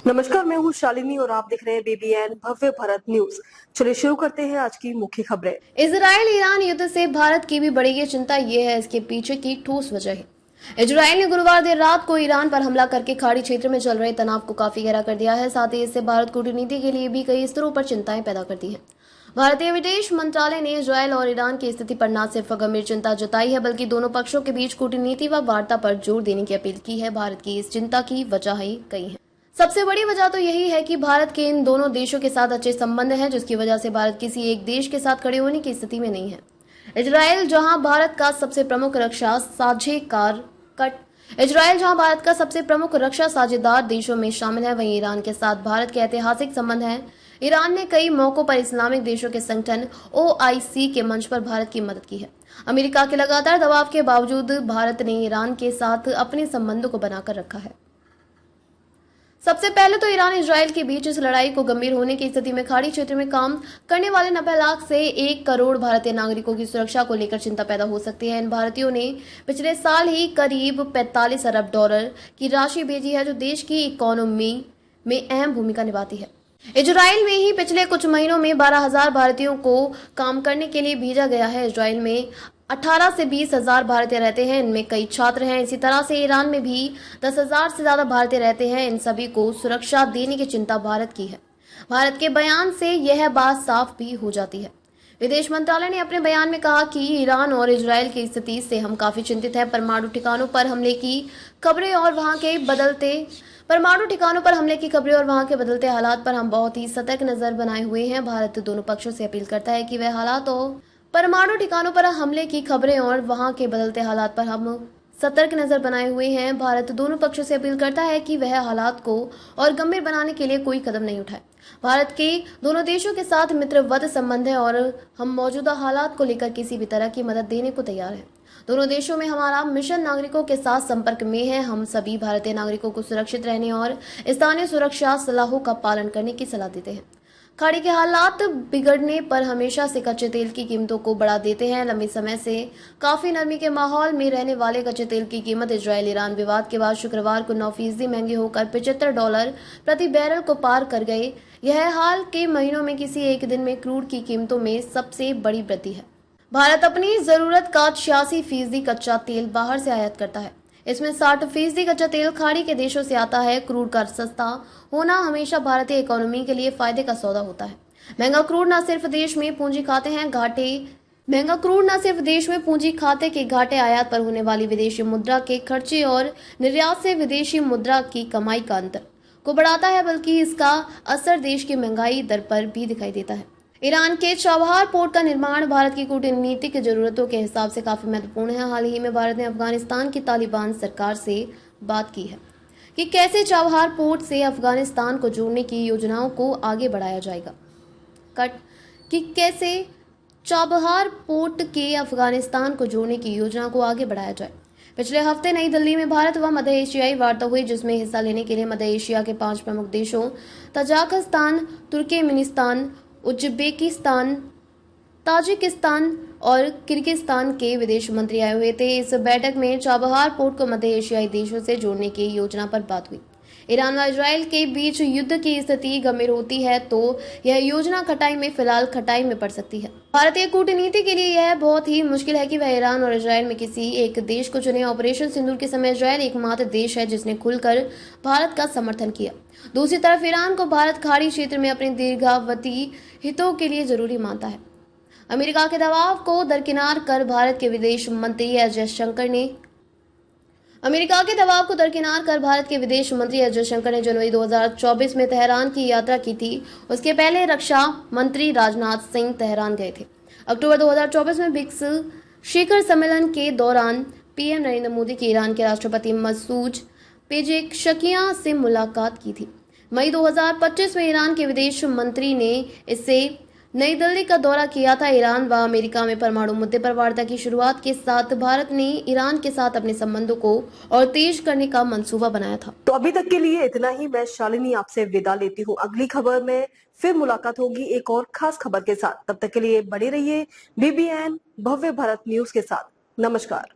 नमस्कार, मैं हूँ शालिनी और आप देख रहे हैं बीबीएन भव्य भारत न्यूज। चलिए शुरू करते हैं आज की मुख्य खबरें। इजराइल ईरान युद्ध से भारत की भी बढ़ेगी चिंता, ये है इसके पीछे की ठोस वजह है। इजराइल ने गुरुवार देर रात को ईरान पर हमला करके खाड़ी क्षेत्र में चल रहे तनाव को काफी गहरा कर दिया है। साथ ही इससे भारत कूटनीति के लिए भी कई स्तरों पर चिंताएं पैदा कर दी है। भारतीय विदेश मंत्रालय ने इजराइल और ईरान की स्थिति पर न सिर्फ गंभीर चिंता जताई है, बल्कि दोनों पक्षों के बीच कूटनीति व वार्ता पर जोर देने की अपील की है। भारत की इस चिंता की वजह कई है। सबसे बड़ी वजह तो यही है कि भारत के इन दोनों देशों के साथ अच्छे संबंध हैं, जिसकी वजह से भारत किसी एक देश के साथ खड़े होने की स्थिति में नहीं है। इजराइल जहां भारत का सबसे प्रमुख रक्षा साझेदार देशों में शामिल है, वहीं ईरान के साथ भारत के ऐतिहासिक संबंध हैं। ईरान ने कई मौकों पर इस्लामिक देशों के संगठन OIC के मंच पर भारत की मदद की है। अमेरिका के लगातार दबाव के बावजूद भारत ने ईरान के साथ अपने संबंधों को बनाकर रखा है। सबसे पहले तो ईरान इजराइल के बीच इस लड़ाई को गंभीर होने की स्थिति में खाड़ी क्षेत्र में काम करने वाले 90 लाख से 1 करोड़ भारतीय नागरिकों की सुरक्षा को लेकर चिंता पैदा हो सकती है। इन भारतीयों ने पिछले साल ही करीब 45 अरब डॉलर की राशि भेजी है, जो देश की इकोनॉमी में अहम भूमिका निभाती है। इजराइल में ही पिछले कुछ महीनों में 12,000 भारतीयों को काम करने के लिए भेजा गया है। इजराइल में 18 से 20 हजार भारतीय रहते हैं, इनमें कई छात्र हैं। इसी तरह से ईरान में भी 10,000 से ज्यादा भारतीय रहते हैं। इन सभी को सुरक्षा देने की चिंता भारत की है। भारत के बयान से यह बात साफ भी हो जाती है। विदेश मंत्रालय ने अपने बयान में कहा कि ईरान और इजराइल की स्थिति से हम काफी चिंतित हैं। परमाणु ठिकानों पर हमले की खबरें और वहां के बदलते हालात पर हम बहुत ही सतर्क नजर बनाए हुए हैं। भारत दोनों पक्षों से अपील करता है कि वह हालात और परमाणु ठिकानों पर हमले की खबरें और वहां के बदलते हालात पर हम सतर्क नजर बनाए हुए हैं। भारत दोनों पक्षों से अपील करता है कि वह हालात को और गंभीर बनाने के लिए कोई कदम नहीं उठाए। भारत के दोनों देशों के साथ मित्रवत संबंध है और हम मौजूदा हालात को लेकर किसी भी तरह की मदद देने को तैयार हैं। दोनों देशों में हमारा मिशन नागरिकों के साथ संपर्क में है। हम सभी भारतीय नागरिकों को सुरक्षित रहने और स्थानीय सुरक्षा सलाहों का पालन करने की सलाह देते हैं। खाड़ी के हालात बिगड़ने पर हमेशा से कच्चे तेल की कीमतों को बढ़ा देते हैं। लंबे समय से काफी नरमी के माहौल में रहने वाले कच्चे तेल की कीमत इजराइल ईरान विवाद के बाद शुक्रवार को 9% महंगी होकर $75 प्रति बैरल को पार कर गए। यह हाल के महीनों में किसी एक दिन में क्रूड की कीमतों में सबसे बड़ी वृद्धि है। भारत अपनी जरूरत का 86% कच्चा तेल बाहर से आयात करता है। इसमें 60% कच्चा तेल खाड़ी के देशों से आता है। क्रूड का सस्ता होना हमेशा भारतीय इकोनॉमी के लिए फायदे का सौदा होता है। महंगा क्रूड न सिर्फ देश में पूंजी खाते के घाटे, आयात पर होने वाली विदेशी मुद्रा के खर्चे और निर्यात से विदेशी मुद्रा की कमाई का अंतर को बढ़ाता है, बल्कि इसका असर देश की महंगाई दर पर भी दिखाई देता है। ईरान के चाबहार पोर्ट का निर्माण भारत की कूटनीतिक जरूरतों के हिसाब से काफी महत्वपूर्ण है। हाल ही में भारत ने अफगानिस्तान की तालिबान सरकार से बात की है कि कैसे चाबहार पोर्ट से अफगानिस्तान को जोड़ने की योजनाओं को आगे बढ़ाया जाएगा। पिछले हफ्ते नई दिल्ली में भारत व मध्य एशियाई वार्ता हुई, जिसमें हिस्सा लेने के लिए मध्य एशिया के 5 प्रमुख देशों तजाकिस्तान, तुर्कमेनिस्तान, उज्बेकिस्तान, ताजिकिस्तान और किर्गिस्तान के विदेश मंत्री आए हुए थे। इस बैठक में चाबहार पोर्ट को मध्य एशियाई देशों से जोड़ने की योजना पर बात हुई। ईरान व इजराइल के बीच युद्ध की स्थिति गंभीर होती है तो यह योजना फिलहाल खटाई में पड़ सकती है। भारतीय कूटनीति के लिए यह बहुत ही मुश्किल है कि वह ईरान और इजराइल में किसी एक देश को चुने। ऑपरेशन सिंदूर के समय इजराइल एकमात्र देश है जिसने खुलकर भारत का समर्थन किया। दूसरी तरफ ईरान को भारत खाड़ी क्षेत्र में अपने दीर्घावधि हितों के लिए जरूरी मानता है। अमेरिका के दबाव को दरकिनार कर भारत के विदेश मंत्री एस जयशंकर ने जनवरी 2024 में तेहरान की यात्रा की थी। उसके पहले रक्षा मंत्री राजनाथ सिंह तेहरान गए थे। अक्टूबर 2024 में ब्रिक्स शिखर सम्मेलन के दौरान पीएम नरेंद्र मोदी की ईरान के राष्ट्रपति मसूद पेजेशकियां से मुलाकात की थी। मई 2025 में ईरान के विदेश मंत्री ने इससे नई दिल्ली का दौरा किया था। ईरान व अमेरिका में परमाणु मुद्दे पर वार्ता की शुरुआत के साथ भारत ने ईरान के साथ अपने संबंधों को और तेज करने का मंसूबा बनाया था। तो अभी तक के लिए इतना ही। मैं शालिनी आपसे विदा लेती हूँ। अगली खबर में फिर मुलाकात होगी एक और खास खबर के साथ। तब तक के लिए बने रहिए बीबीएन भव्य भारत न्यूज के साथ। नमस्कार।